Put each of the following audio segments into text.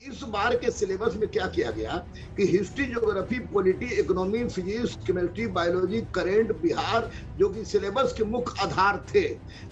इस बार के सिलेबस में क्या किया गया कि history, geography, polity, economy, physics, chemistry, biology, current, Bihar जो कि सिलेबस के मुख्य आधार थे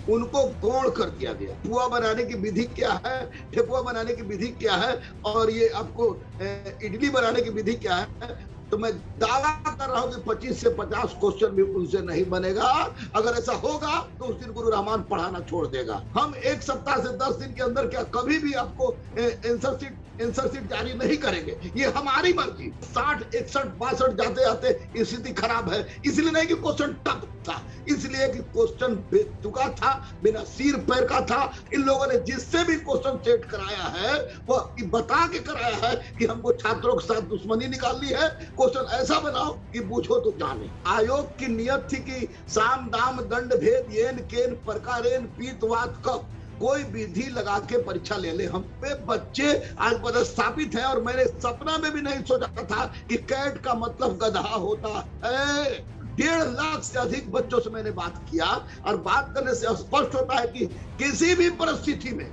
उनको गौण कर दिया गया। पुआ बनाने की विधि क्या है, ठेकुआ बनाने की विधि क्या है और ये आपको इडली बनाने की विधि क्या है, तो मैं दावा कर रहा हूं कि 25 से 50 क्वेश्चन भी उनसे नहीं बनेगा। अगर ऐसा होगा तो उस दिन गुरु रहमान पढ़ाना छोड़ देगा। हम एक सप्ताह से 10 दिन के अंदर क्या कभी भी आपको आंसर शीट जारी नहीं करेंगे, ये हमारी मर्जी। 60, 61, 62 जाते जाते स्थिति खराब है, इसलिए नहीं कि क्वेश्चन टफ था, इसलिए कि क्वेश्चन बेतुका था, बिना सिर पैर का था। इन लोगों ने जिससे भी क्वेश्चन सेट कराया है वो बता के कराया है कि हमको छात्रों के साथ दुश्मनी निकालनी है, क्वेश्चन ऐसा बनाओ कि पूछो तो जाने। आयोग की नियत थी कि साम दाम दंड भेद येन केन प्रकारेन पीतवात कब कोई विधि लगा के परीक्षा ले ले। हम पे बच्चे आज पदस्थापित हैं और मैंने सपना में भी नहीं सोचा था कि कैट का मतलब गधा होता है। 1.5 लाख से अधिक बच्चों से मैंने बात किया और बात करने से स्पष्ट होता है कि किसी भी परिस्थिति में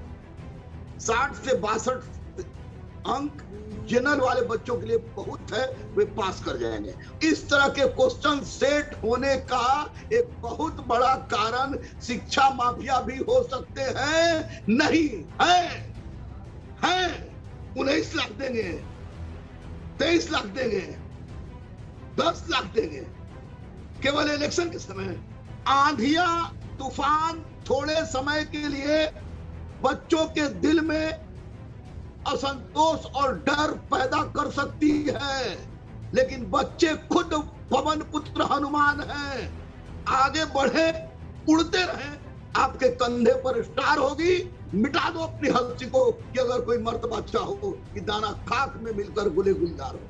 60 से 62 अंक जनरल वाले बच्चों के लिए बहुत है, वे पास कर जाएंगे। इस तरह के क्वेश्चन सेट होने का एक बहुत बड़ा कारण शिक्षा माफिया भी हो सकते हैं। नहीं है 19 लाख देंगे, 23 लाख देंगे, 10 लाख देंगे केवल इलेक्शन के समय। आंधिया तूफान थोड़े समय के लिए बच्चों के दिल में असंतोष और डर पैदा कर सकती है, लेकिन बच्चे खुद पवन पुत्र हनुमान हैं। आगे बढ़े, उड़ते रहे, आपके कंधे पर स्टार होगी। मिटा दो अपनी हंसी को कि अगर कोई मर्तबा चाहो कि दाना खाक में मिलकर गुले गुलजार हो।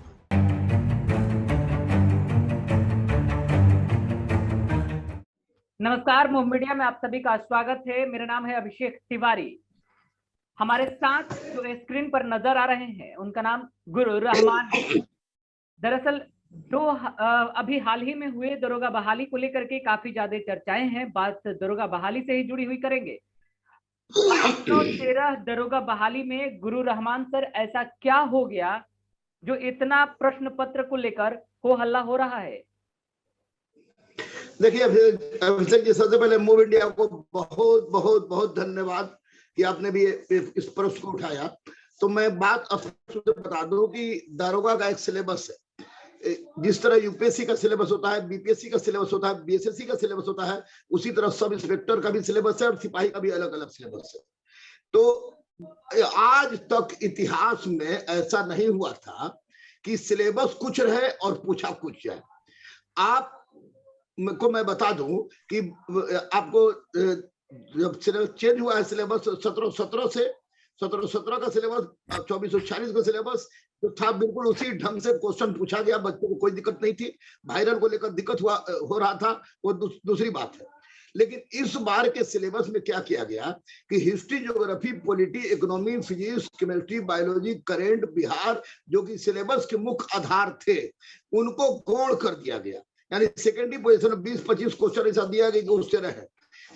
नमस्कार, मूव मीडिया में आप सभी का स्वागत है। मेरा नाम है अभिषेक तिवारी। हमारे साथ जो स्क्रीन पर नजर आ रहे हैं उनका नाम गुरु रहमान है। दरअसल अभी हाल ही में हुए दरोगा बहाली को लेकर के काफी ज्यादा चर्चाएं हैं। बात दरोगा बहाली से ही जुड़ी हुई करेंगे। 13 दरोगा बहाली में गुरु रहमान सर ऐसा क्या हो गया जो इतना प्रश्न पत्र को लेकर हो हल्ला हो रहा है? देखिए अभिषेक जी, सबसे पहले मूव इंडिया को बहुत बहुत बहुत धन्यवाद कि आपने भी इस प्रश्न को उठाया। तो मैं बात स्पष्ट बता दूं कि दारोगा का एक सिलेबस है। जिस तरह यूपीएससी का सिलेबस होता है, बीपीएससी का सिलेबस होता है, बीएसएससी का सिलेबस होता है, उसी तरह सब इंस्पेक्टर का भी सिलेबस है और सिपाही का भी अलग अलग सिलेबस है। तो आज तक इतिहास में ऐसा नहीं हुआ था कि सिलेबस कुछ रहे और पूछा कुछ जाए। आपको मैं बता दूं कि आपको जब सिलेबस चेंज हुआ है, सिलेबस 1717 से 1717 का सिलेबस, 2446 का सिलेबस तो था, बिल्कुल उसी ढंग से क्वेश्चन पूछा गया। बच्चों को कोई दिक्कत नहीं थी। वायरल को लेकर दिक्कत हो रहा था, वो दूसरी बात है। लेकिन इस बार के सिलेबस में क्या किया गया कि history, geography, polity, economy, physics, chemistry, biology, current, Bihar जो कि सिलेबस के मुख्य आधार थे उनको गौण कर दिया गया। यानी सेकेंडरी पोजीशन में 20-25 क्वेश्चन ऐसा दिया गया कि उससे रहे।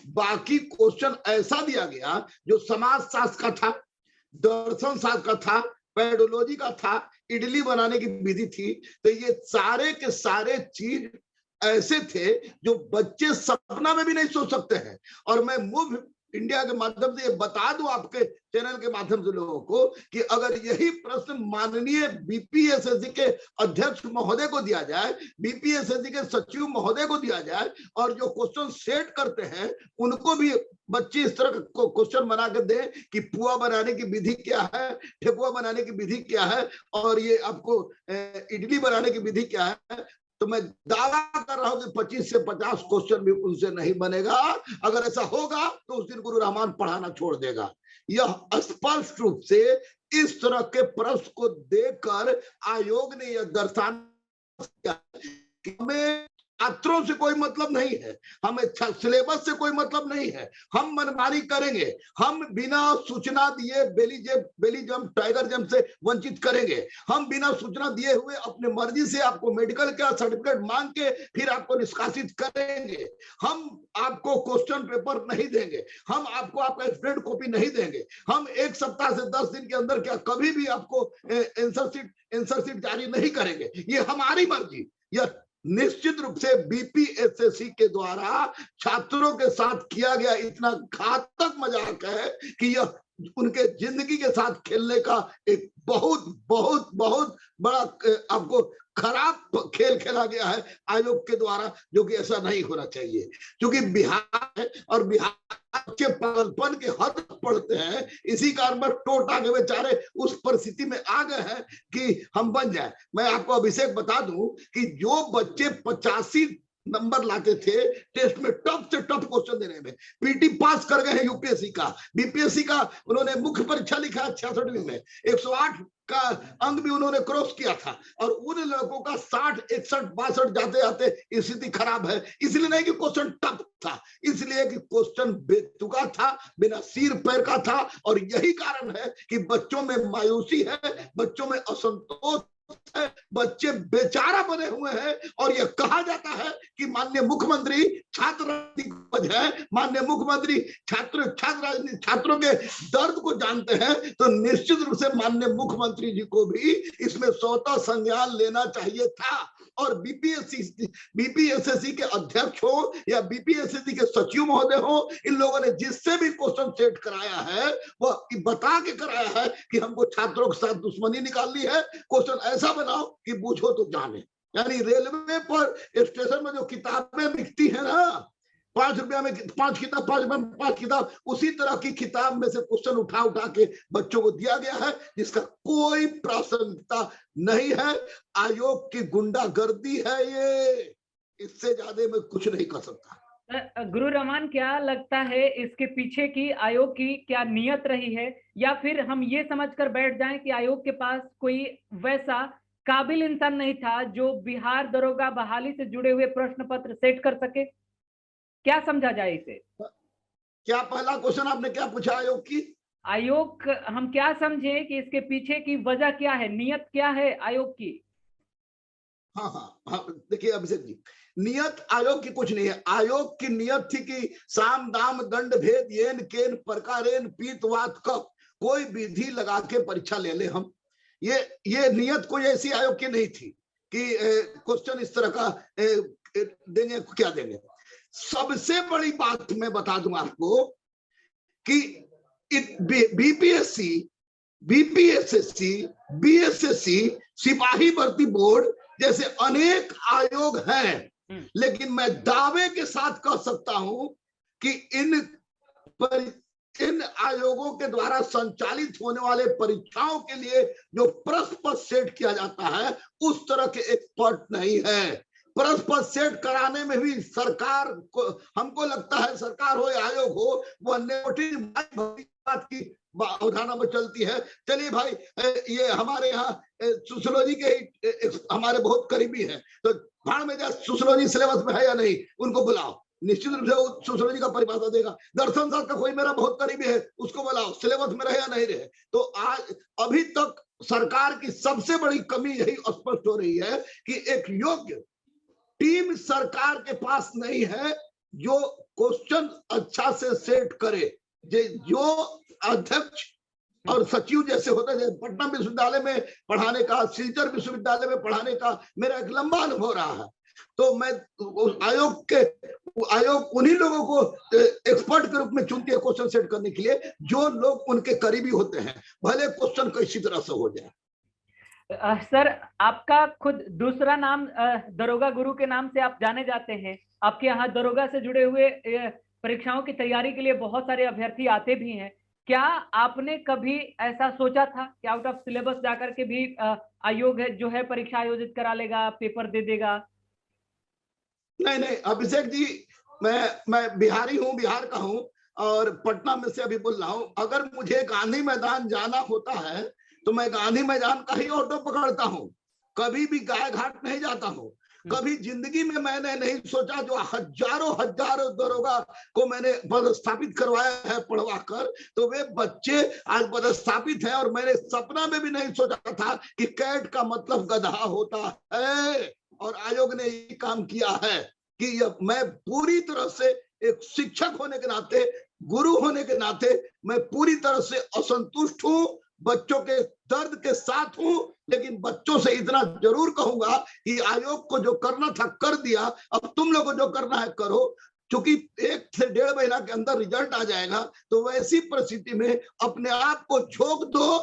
बाकी क्वेश्चन ऐसा दिया गया जो समाज शास्त्र का था, दर्शन शास्त्र का था, पेडोलॉजी का था, इडली बनाने की विधि थी। तो ये सारे के सारे चीज ऐसे थे जो बच्चे सपना में भी नहीं सोच सकते हैं। और मैं मूव इंडिया के माध्यम से ये बता दूं आपके चैनल के माध्यम से लोगों को कि अगर यही प्रश्न माननीय बीपीएसएससी के अध्यक्ष महोदय को दिया जाए, बीपीएसएससी के सचिव महोदय को दिया जाए और जो क्वेश्चन सेट करते हैं उनको भी बच्चे इस तरह का क्वेश्चन बना के दे कि पुआ बनाने की विधि क्या है, ठेकुआ बनाने की विधि क्या है और ये आपको इडली बनाने की विधि क्या है, तो मैं दावा कर रहा हूं कि 25 से 50 क्वेश्चन भी उनसे नहीं बनेगा। अगर ऐसा होगा तो उस दिन गुरु रहमान पढ़ाना छोड़ देगा। यह स्पष्ट रूप से इस तरह के प्रश्न को देकर आयोग ने यह दर्शाया कि हमें छात्रों से कोई मतलब नहीं है, हमें सिलेबस से कोई मतलब नहीं है। हम मनमानी करेंगे, हम बिना सूचना दिए बेली जंप टाइगर जंप से वंचित करेंगे, हम बिना सूचना दिए हुए अपने मर्जी से आपको मेडिकल का सर्टिफिकेट मांग के फिर आपको निष्कासित करेंगे। हम आपको क्वेश्चन पेपर नहीं देंगे, हम आपको आपका स्टूडेंट कॉपी नहीं देंगे, हम एक सप्ताह से 10 दिन के अंदर क्या कभी भी आपको आंसर शीट जारी नहीं करेंगे। ये हमारी मर्जी। यह निश्चित रूप से बीपीएसएससी के द्वारा छात्रों के साथ किया गया इतना घातक मजाक है कि यह उनके जिंदगी के साथ खेलने का एक बहुत बहुत बहुत बड़ा आपको खराब खेल खेला गया है आयोग के द्वारा, जो कि ऐसा नहीं होना चाहिए। क्योंकि बिहार है और बिहार के पागलपन के हद पढ़ते हैं, इसी कारण पर टोटा के बेचारे उस परिस्थिति में आ गए हैं कि हम बन जाए। मैं आपको अभिषेक बता दूं कि जो बच्चे 85 नंबर लाते थे टेस्ट में, टफ से टफ क्वेश्चन देने में, पीटी पास कर गए हैं यूपीएससी का, बीपीएससी का उन्होंने मुख्य परीक्षा लिखा 66वीं में, 108 का अंक भी उन्होंने क्रॉस किया था, और उन लड़कों का 60, 61, 62 जाते जाते स्थिति खराब है। इसलिए नहीं कि क्वेश्चन टफ था, इसलिए कि क्वेश्चन बेतुका था, बिना सिर पैर का था। और यही कारण है कि बच्चों में मायूसी है, बच्चों में असंतोष है, बच्चे बेचारा बने हुए हैं। और यह कहा जाता है कि माननीय मुख्यमंत्री छात्र राजनीति है, माननीय मुख्यमंत्री छात्रों के दर्द को जानते हैं, तो निश्चित रूप से माननीय मुख्यमंत्री जी को भी इसमें स्वतः संज्ञान लेना चाहिए था। और बीपीएसएससी के अध्यक्ष हो या बीपीएसएससी के सचिव महोदय हो, इन लोगों ने जिससे भी क्वेश्चन सेट कराया है वो बता के कराया है कि हमको छात्रों के साथ दुश्मनी निकालनी है, क्वेश्चन ऐसा बनाओ कि बूझो तो जाने। यानी रेलवे पर स्टेशन में जो किताबें बिकती है ना, 5 रुपया में 5 किताब, 5 रुपया में 5 किताब, उसी तरह की किताब में से क्वेश्चन उठा उठा के बच्चों को दिया गया है, जिसका कोई प्रासंगिकता नहीं है। आयोग की गुंडागर्दी है ये, इससे ज्यादा मैं कुछ नहीं कर सकता। गुरु रहमान, क्या लगता है इसके पीछे की आयोग की क्या नियत रही है, या फिर हम ये समझकर बैठ जाएं कि आयोग के पास कोई वैसा काबिल इंसान नहीं था जो बिहार दरोगा बहाली से जुड़े हुए प्रश्न पत्र सेट कर सके? क्या समझा जाए इसे? क्या पहला क्वेश्चन आपने क्या पूछा आयोग की? आयोग हम क्या समझे कि इसके पीछे की वजह क्या है, नियत क्या है आयोग की? हाँ, देखिए अभिषेक जी, नियत आयोग की कुछ नहीं है। आयोग की नियत थी कि साम दाम दंड भेद येन केन प्रकारेन पीत वात कफ, कोई विधि लगा के परीक्षा ले ले हम। ये नियत कोई ऐसी आयोग की नहीं थी कि क्वेश्चन इस तरह का देंगे, क्या देंगे। सबसे बड़ी बात मैं बता दूं आपको कि बीपीएससी, बीपीएसएससी, बीएसएससी, सिपाही भर्ती बोर्ड जैसे अनेक आयोग हैं, लेकिन मैं दावे के साथ कह सकता हूं कि इन आयोगों के द्वारा संचालित होने वाले परीक्षाओं के लिए जो प्रश्न पत्र सेट किया जाता है, उस तरह के एक्सपर्ट नहीं है। प्रश्न पत्र सेट कराने में भी सरकार को, हमको लगता है सरकार हो या आयोग हो, वह बात की अवधारणा में चलती है। चलिए भाई, ये हमारे यहाँ सोशियोलॉजी के हमारे बहुत करीबी हैं, तो भाड़ में जा, सोशियोलॉजी सिलेबस में है या नहीं, उनको बुलाओ, निश्चित रूप से वो सोशियोलॉजी का परिभाषा देगा। दर्शन शास्त्र का कोई मेरा बहुत करीबी है, उसको बुलाओ, सिलेबस में रहे या नहीं रहे। तो आज अभी तक सरकार की सबसे बड़ी कमी यही स्पष्ट हो रही है कि एक योग्य टीम सरकार के पास नहीं है जो क्वेश्चन अच्छा से सेट करे। जो अध्यक्ष और सचिव जैसे होते हैं, पटना विश्वविद्यालय में पढ़ाने का, सिलचर विश्वविद्यालय में पढ़ाने का मेरा एक लंबा अनुभव रहा है। तो मैं आयोग उन्हीं लोगों को एक्सपर्ट के रूप में चुनती है क्वेश्चन सेट करने के लिए, जो लोग उनके करीबी होते हैं, भले क्वेश्चन किसी तरह से हो जाए। सर, आपका खुद दूसरा नाम दरोगा गुरु के नाम से आप जाने जाते हैं। आपके यहाँ दरोगा से जुड़े हुए परीक्षाओं की तैयारी के लिए बहुत सारे अभ्यर्थी आते भी हैं। क्या आपने कभी ऐसा सोचा था कि आउट ऑफ सिलेबस जाकर के भी आयोग है जो है परीक्षा आयोजित करा लेगा, पेपर दे देगा? नहीं अभिषेक जी, मैं बिहारी हूँ, बिहार का हूँ, और पटना में से अभी बोल रहा हूँ। अगर मुझे गांधी मैदान जाना होता है तो मैं गांधी मैदान का ही ऑटो पकड़ता हूँ, कभी भी गाय घाट नहीं जाता हूँ। कभी जिंदगी में मैंने नहीं सोचा, जो हजारों हजारों दरोगा को मैंने पदस्थापित करवाया है पढ़वा कर, तो वे बच्चे आज पदस्थापित हैं। और मैंने सपना में भी नहीं सोचा था कि कैट का मतलब गधा होता है। और आयोग ने ये काम किया है कि मैं पूरी तरह से एक शिक्षक होने के नाते, गुरु होने के नाते मैं पूरी तरह से असंतुष्ट हूं, बच्चों के दर्द के साथ हूं। लेकिन बच्चों से इतना जरूर कहूंगा कि आयोग को जो करना था कर दिया, अब तुम लोग को जो करना है करो। क्योंकि 1 से 1.5 महीना के अंदर रिजल्ट आ जाएगा, तो वैसी परिस्थिति में अपने आप को झोंक दो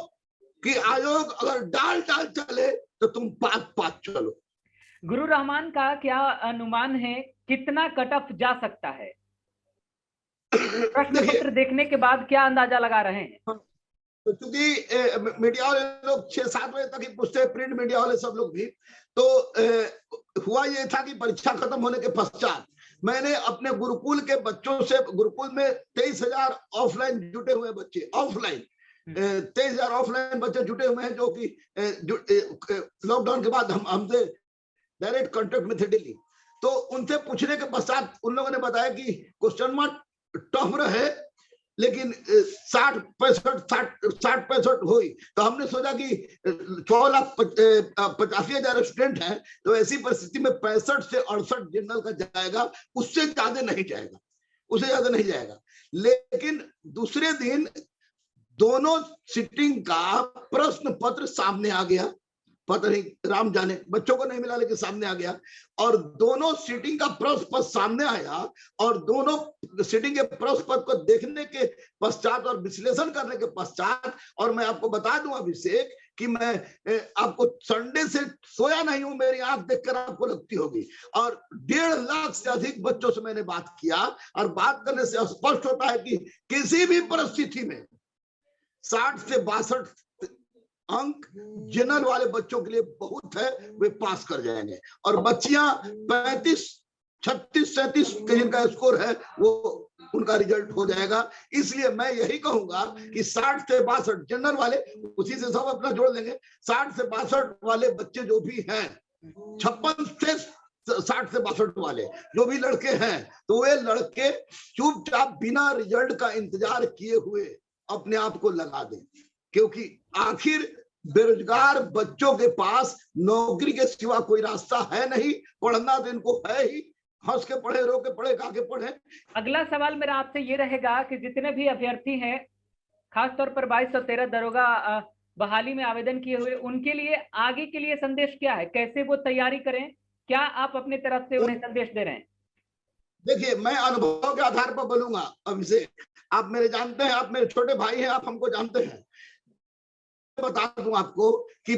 कि आयोग अगर डाल चले तो तुम पात चलो। गुरु रहमान का क्या अनुमान है, कितना कट ऑफ जा सकता है? प्रश्न पत्र देखने के बाद क्या अंदाजा लगा रहे हैं? तो क्योंकि मीडिया वाले लोग 6-7 बजे तक ही पूछते हैं, प्रिंट मीडिया वाले सब लोग भी, तो हुआ ये था कि परीक्षा खत्म होने के पश्चात मैंने अपने गुरुकुल के बच्चों से, गुरुकुल में 23,000 ऑफलाइन जुटे हुए बच्चे, ऑफलाइन 23,000 ऑफलाइन बच्चे जुटे हुए हैं, जो कि लॉकडाउन के बाद हमसे डायरेक्ट कांटेक्ट में थे दिल्ली। तो उनसे पूछने के पश्चात उन लोगों ने बताया कि क्वेश्चन मार्क टफ रहे, लेकिन 60-65 हुई। तो हमने सोचा कि 4,85,000 स्टूडेंट हैं, तो ऐसी परिस्थिति में 65 से 68 जनरल का जाएगा, उससे ज्यादा नहीं जाएगा, उससे ज्यादा नहीं जाएगा। लेकिन दूसरे दिन दोनों सिटिंग का प्रश्न पत्र सामने आ गया, पता नहीं राम जाने, बच्चों को नहीं मिला लेकिन सामने आ गया। और दोनों सीटिंग का प्रश्न पत्र सामने आया, और दोनों सीटिंग के प्रश्न पत्र को देखने के पश्चात और विश्लेषण करने के पश्चात, और मैं आपको बता दूं अभिषेक कि मैं आपको संडे से सोया नहीं हूं, मेरी आंख देखकर आपको लगती होगी। और 1.5 लाख से अधिक बच्चों से मैंने बात किया, और बात करने से स्पष्ट होता है कि किसी भी परिस्थिति में 60 से 62 अंक जनरल वाले बच्चों के लिए बहुत है, वे पास कर जाएंगे। और बच्चियां 35, 36, 37 के जिनका स्कोर है वो उनका रिजल्ट हो जाएगा। इसलिए मैं यही कहूंगा कि 60 से 62 जनरल वाले, उसी से सब अपना जोड़ देंगे, 60 से 62 वाले बच्चे जो भी हैं, 56 से 60 से 62 वाले जो भी लड़के हैं, तो वे लड़के चुपचाप बिना रिजल्ट का इंतजार किए हुए अपने आप को लगा दें। क्योंकि आखिर बेरोजगार बच्चों के पास नौकरी के सिवा कोई रास्ता है नहीं, पढ़ना तो इनको है ही, हंस के पढ़े, रो के पढ़े, गा के पढ़े। अगला सवाल मेरा आपसे ये रहेगा कि जितने भी अभ्यर्थी हैं, खासतौर पर 2213 दरोगा बहाली में आवेदन किए हुए, उनके लिए आगे के लिए संदेश क्या है, कैसे वो तैयारी करें, क्या आप अपनी तरफ से उन्हें संदेश दे रहे हैं? देखिए, मैं अनुभव के आधार पर बोलूंगा अभिषेक, आप मेरे जानते हैं, आप मेरे छोटे भाई हैं, आप हमको जानते हैं। बता दूं आपको कि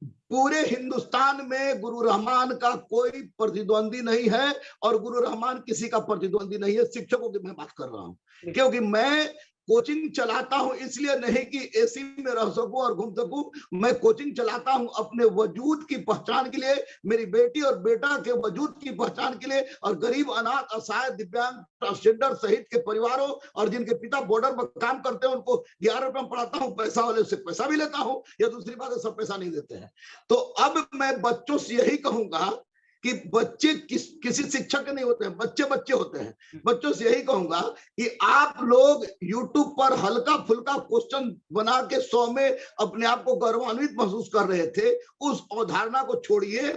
पूरे हिंदुस्तान में गुरु रहमान का कोई प्रतिद्वंदी नहीं है, और गुरु रहमान किसी का प्रतिद्वंदी नहीं है। शिक्षकों की मैं बात कर रहा हूं, क्योंकि मैं कोचिंग चलाता हूं, इसलिए नहीं कि एसी में रह सकूं और घूम सकूं। मैं कोचिंग चलाता हूं अपने वजूद की पहचान के लिए, मेरी बेटी और बेटा के वजूद की पहचान के लिए, और गरीब, अनाथ, असहाय, दिव्यांग, ट्रांसजेंडर सहित के परिवारों, और जिनके पिता बॉर्डर पर काम करते हैं, उनको 11 रुपए में पढ़ाता हूं। पैसा वाले से पैसा भी लेता हूं, या दूसरी बात है सब पैसा नहीं देते हैं। तो अब मैं बच्चों से यही कहूंगा कि बच्चे किसी शिक्षक के नहीं होते हैं, बच्चे बच्चे होते हैं। बच्चों से यही कहूंगा कि आप लोग YouTube पर हल्का फुल्का क्वेश्चन बना के 100 में अपने आप को गौरवान्वित महसूस कर रहे थे, उस अवधारणा को छोड़िए।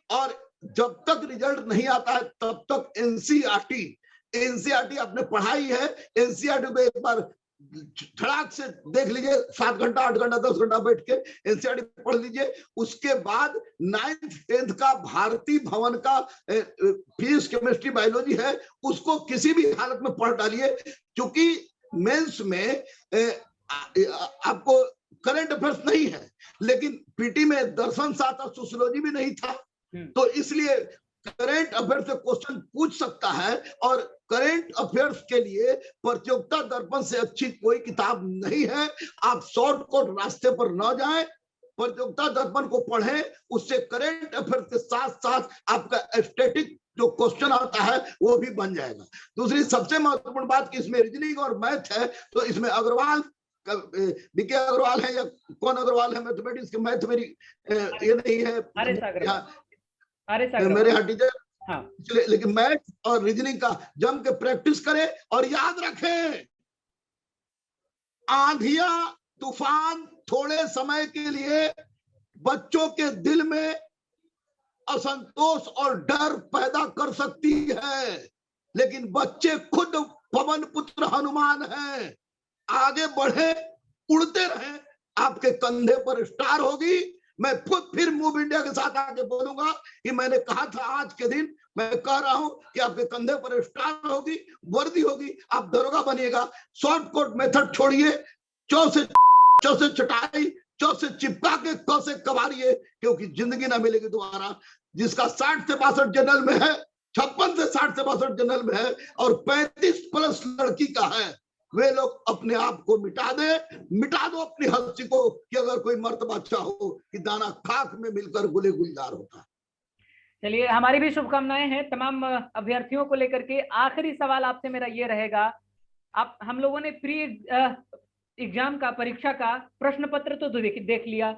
और जब तक रिजल्ट नहीं आता है तब तक एनसीईआरटी आपने पढ़ाई है, एनसीईआरटी को एक बार धड़ाक से देख लीजिए, 7 घंटा, 8 घंटा, 10 घंटा बैठ के एनसीईआरटी पढ़ लीजिए। उसके बाद 9th 10th का भारतीय भवन का फिजिक्स, केमिस्ट्री, बायोलॉजी है, उसको किसी भी हालत में पढ़ डालिए। क्योंकि मेंस में आपको करंट अफेयर्स नहीं है, लेकिन पीटी में दर्शन शास्त्र, सोशियोलॉजी भी नहीं था, तो इसलिए करंट अफेयर्स से क्वेश्चन पूछ सकता है। और करंट अफेयर्स के लिए प्रतियोगिता दर्पण से अच्छी कोई किताब नहीं है। आप शॉर्टकट रास्ते पर न जाएं, प्रतियोगिता दर्पण को पढ़ें, उससे करंट अफेयर्स के साथ साथ आपका स्टैटिक जो क्वेश्चन आता है वो भी बन जाएगा। दूसरी सबसे महत्वपूर्ण बात कि इसमें रीजनिंग और मैथ है, तो इसमें अग्रवाल, बीके अग्रवाल है या कौन अग्रवाल है मैथमेटिक्स के, मैथ मेरी ये नहीं है, अरे सागर मेरे यहाँ टीचर। हाँ। लेकिन मैथ और रीजनिंग का जम के प्रैक्टिस करें और याद रखें, आंधिया तूफान थोड़े समय के लिए बच्चों के दिल में असंतोष और डर पैदा कर सकती है, लेकिन बच्चे खुद पवन पुत्र हनुमान हैं। आगे बढ़े, उड़ते रहें, आपके कंधे पर स्टार होगी। मैं खुद फिर मूव इंडिया के साथ आके बोलूंगा कि मैंने कहा था आज के दिन, मैं कह रहा हूं कि आपके कंधे पर स्टार होगी, वर्दी होगी, आप दरोगा बनिएगा। शॉर्टकट मेथड छोड़िए, चौ से चटाई, चौ से चिपका के क से कबाड़िए, क्योंकि जिंदगी ना मिलेगी दोबारा। जिसका 60 से 62 जनरल में है, 56 से 60 से 62 जनरल में है और 35 प्लस लड़की का है, वे लोग अपने आप को मिटा दो अपनी हस्ती को, कि अगर कोई मर्तबा चाहो कि दाना खाक में मिलकर गुले गुलजार होता है। चलिए, हमारी भी शुभकामनाएं हैं तमाम अभ्यर्थियों को लेकर के। आखिरी सवाल आपसे मेरा ये रहेगा, आप हम लोगों ने प्री एग्जाम का, परीक्षा का प्रश्न पत्र तो देख लिया,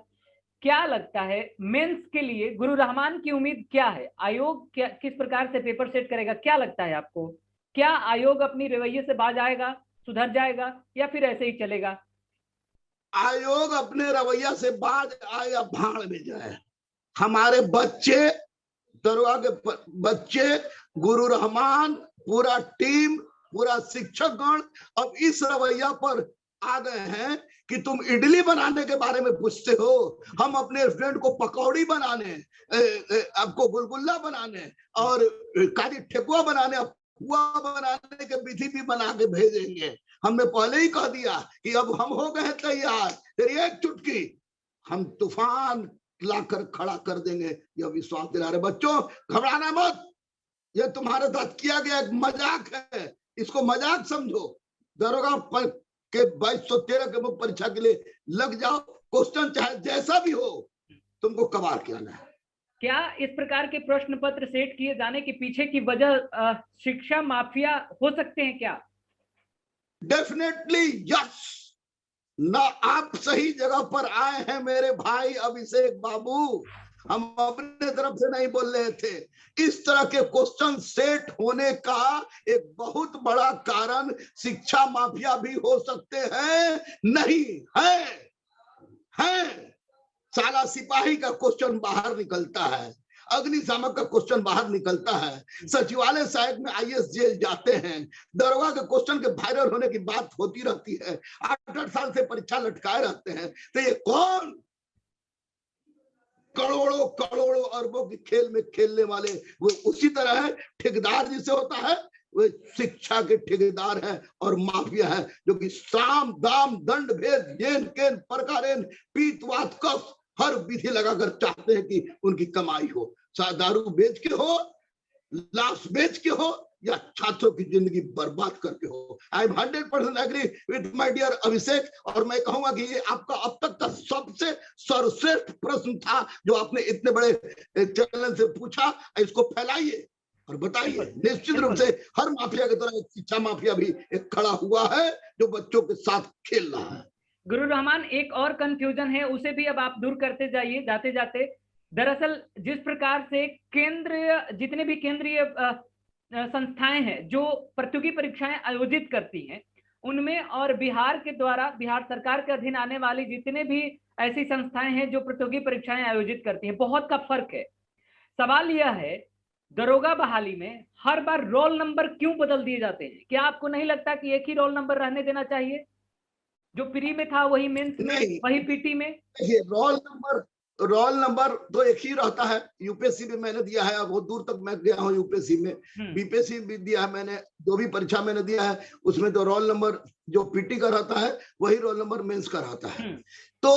क्या लगता है मेंस के लिए गुरु रहमान की उम्मीद क्या है? आयोग क्या किस प्रकार से पेपर सेट करेगा, क्या लगता है आपको? क्या आयोग अपनी रवैये से बाज आएगा, सुधर जाएगा, या फिर ऐसे ही चलेगा? आयोग अपने रवैया से बाज आए या भाड़ में जाए, हमारे बच्चे, दरोगा के बच्चे, गुरु रहमान, पूरा टीम, पूरा शिक्षक गण अब इस रवैया पर आ गए हैं कि तुम इडली बनाने के बारे में पूछते हो, हम अपने स्टूडेंट को पकौड़ी बनाने, आपको गुलगुल्ला बनाने और कारी ठेकुआ बनाने, पुआ बनाने के विधि भी बना के भेजेंगे। हमने पहले ही कह दिया कि अब हम हो गए तैयार, तेरी एक चुटकी हम तूफान लाकर खड़ा कर देंगे, यह विश्वास दिला रहे। बच्चों घबराना मत, यह तुम्हारे साथ किया गया एक मजाक है, इसको मजाक समझो। दरोगा के 2213 के मुख्य परीक्षा के लिए लग जाओ, क्वेश्चन चाहे जैसा भी हो, तुमको कबाड़ किया है। क्या इस प्रकार के प्रश्न पत्र सेट किए जाने के पीछे की वजह शिक्षा माफिया हो सकते हैं क्या? Definitely yes. ना आप सही जगह पर आए हैं मेरे भाई अभिषेक बाबू, हम अपने तरफ से नहीं बोल रहे थे। इस तरह के क्वेश्चन सेट होने का एक बहुत बड़ा कारण शिक्षा माफिया भी हो सकते हैं, नहीं है। साला सिपाही का क्वेश्चन बाहर निकलता है, अग्निशामक का क्वेश्चन बाहर निकलता है, सचिवालय सहायक में आईएएस जेल जाते हैं, दरोगा के क्वेश्चन के वायरल होने की बात होती रहती है, 8-8 साल से परीक्षा लटकाए रहते हैं। तो ये कौन करोड़ों करोड़ों अरबों के खेल में खेलने वाले, वो उसी तरह है ठेकेदार जिसे होता है, वे शिक्षा के ठेकेदार है और माफिया है, जो कि साम दाम दंड भेद येन केन प्रकारेन पीतवात कफ हर विधि लगाकर चाहते हैं कि उनकी कमाई हो, चाहे दारू बेच के हो, लाश बेच के हो, या छात्रों की जिंदगी बर्बाद करके हो। I am 100% agree with my dear Abhishek, और मैं कहूंगा कि ये आपका अब तक का सबसे सर्वश्रेष्ठ प्रश्न था जो आपने इतने बड़े चैनल से पूछा। इसको फैलाइए और बताइए। निश्चित रूप से हर माफिया की तरह शिक्षा माफिया भी एक खड़ा हुआ है जो बच्चों के साथ खेल रहा है। गुरु रहमान, एक और कंफ्यूजन है, उसे भी अब आप दूर करते जाइए जाते जाते। दरअसल जिस प्रकार से केंद्रीय, जितने भी केंद्रीय संस्थाएं हैं जो प्रतियोगी परीक्षाएं आयोजित करती हैं, उनमें और बिहार के द्वारा, बिहार सरकार के अधीन आने वाली जितने भी ऐसी संस्थाएं हैं जो प्रतियोगी परीक्षाएं आयोजित करती हैं, बहुत का फर्क है। सवाल यह है, दरोगा बहाली में हर बार रोल नंबर क्यों बदल दिए जाते हैं? क्या आपको नहीं लगता कि एक ही रोल नंबर रहने देना चाहिए, जो प्री में था वही मेंस में, वही पीटी में? ये रोल नंबर तो एक ही रहता है। यूपीएससी में मैंने दिया है, बहुत दूर तक मैं गया हूँ यूपीएससी में, बीपीएससी भी दिया है मैंने, जो भी परीक्षा मैंने दिया है उसमें तो रोल नंबर जो पीटी का रहता है वही रोल नंबर मेंस का रहता है। तो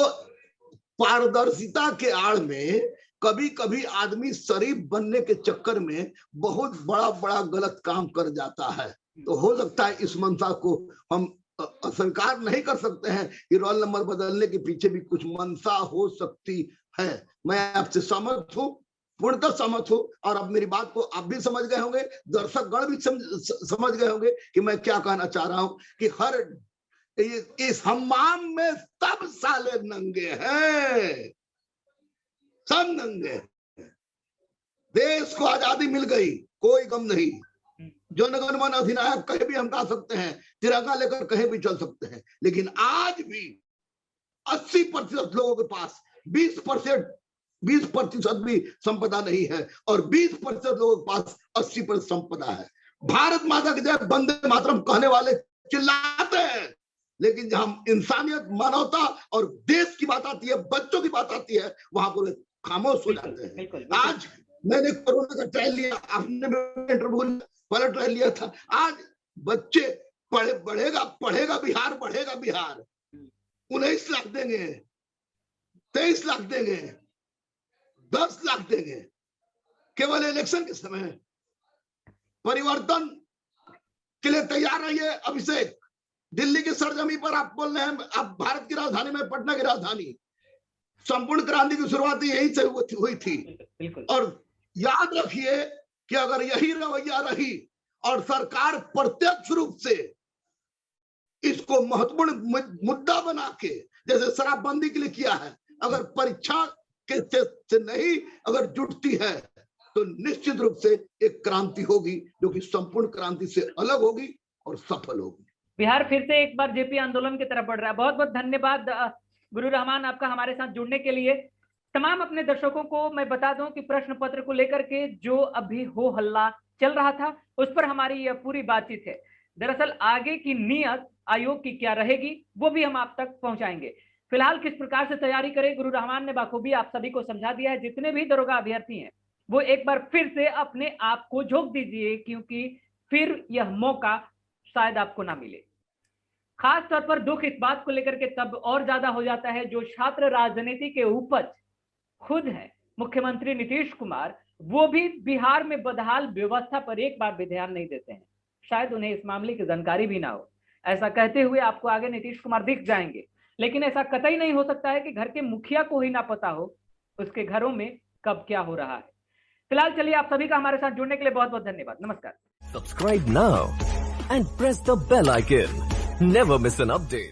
पारदर्शिता के आड़ में कभी कभी आदमी शरीफ बनने के चक्कर में बहुत बड़ा बड़ा गलत काम कर जाता है। तो हो सकता है इस मंशा को हम अस्वीकार नहीं कर सकते हैं कि रोल नंबर बदलने के पीछे भी कुछ मंशा हो सकती है। मैं आपसे सहमत हूं, पूर्णतः सहमत हूं, और अब मेरी बात को आप भी समझ गए होंगे, दर्शकगण भी समझ गए होंगे कि मैं क्या कहना चाह रहा हूं, कि हर इस हम्माम में सब साले नंगे हैं, सब नंगे हैं। देश को आजादी मिल गई, कोई गम नहीं। जनगण मन अधिनायक कहीं भी हम गा सकते हैं, तिरंगा लेकर कहीं भी चल सकते हैं, लेकिन आज भी 80% लोगों के पास 20% भी संपदा नहीं है और 20% लोगों के पास 80% संपदा है। भारत माता की जय, वंदे मातरम कहने वाले चिल्लाते हैं, लेकिन जहां इंसानियत, मानवता और देश की बात आती है, बच्चों की बात आती है, वहां पर खामोश हो जाते हैं। आज मैंने कोरोना का ट्रायल लिया, आपने इंटरव्यू वाला ट्रायल लिया था। आज बच्चे पढ़ेगा बिहार, बढ़ेगा बिहार, 19 लाख देंगे, 23 लाख देंगे, 10 लाख देंगे केवल इलेक्शन के समय। परिवर्तन के लिए तैयार रहिए। अभिषेक, दिल्ली की सरजमी पर आप बोल रहे हैं, आप भारत की राजधानी में, पटना की राजधानी, संपूर्ण क्रांति की शुरुआत यही से हुई थी। और याद रखिए कि अगर यही रवैया रही और सरकार प्रत्यक्ष रूप से इसको महत्वपूर्ण मुद्दा बना के, जैसे शराबबंदी के लिए किया है, अगर परीक्षा के से नहीं अगर जुटती है तो निश्चित रूप से एक क्रांति होगी जो कि संपूर्ण क्रांति से अलग होगी और सफल होगी। बिहार फिर से एक बार जेपी आंदोलन की तरफ बढ़ रहा है। बहुत बहुत धन्यवाद गुरु रहमान आपका हमारे साथ जुड़ने के लिए। तमाम अपने दर्शकों को मैं बता दूं कि प्रश्न पत्र को लेकर के जो अभी हो हल्ला चल रहा था, उस पर हमारी यह पूरी बातचीत है। दरअसल आगे की नियत आयोग की क्या रहेगी वो भी हम आप तक पहुंचाएंगे। फिलहाल किस प्रकार से तैयारी करें, गुरु रहमान ने बाखूबी आप सभी को समझा दिया है। जितने भी दरोगा अभ्यर्थी हैं वो एक बार फिर से अपने आप को झोंक दीजिए, क्योंकि फिर यह मौका शायद आपको ना मिले। खास तौर पर दुख इस बात को लेकर के तब और ज्यादा हो जाता है जो छात्र राजनीति के उपज खुद है मुख्यमंत्री नीतीश कुमार, वो भी बिहार में बदहाल व्यवस्था पर एक बार भी ध्यान नहीं देते हैं। शायद उन्हें इस मामले की जानकारी भी ना हो। ऐसा कहते हुए आपको आगे नीतीश कुमार दिख जाएंगे, लेकिन ऐसा कतई नहीं हो सकता है कि घर के मुखिया को ही ना पता हो उसके घरों में कब क्या हो रहा है। फिलहाल चलिए, आप सभी का हमारे साथ जुड़ने के लिए बहुत बहुत धन्यवाद। नमस्कार। Subscribe now and press the bell icon. Never miss an update.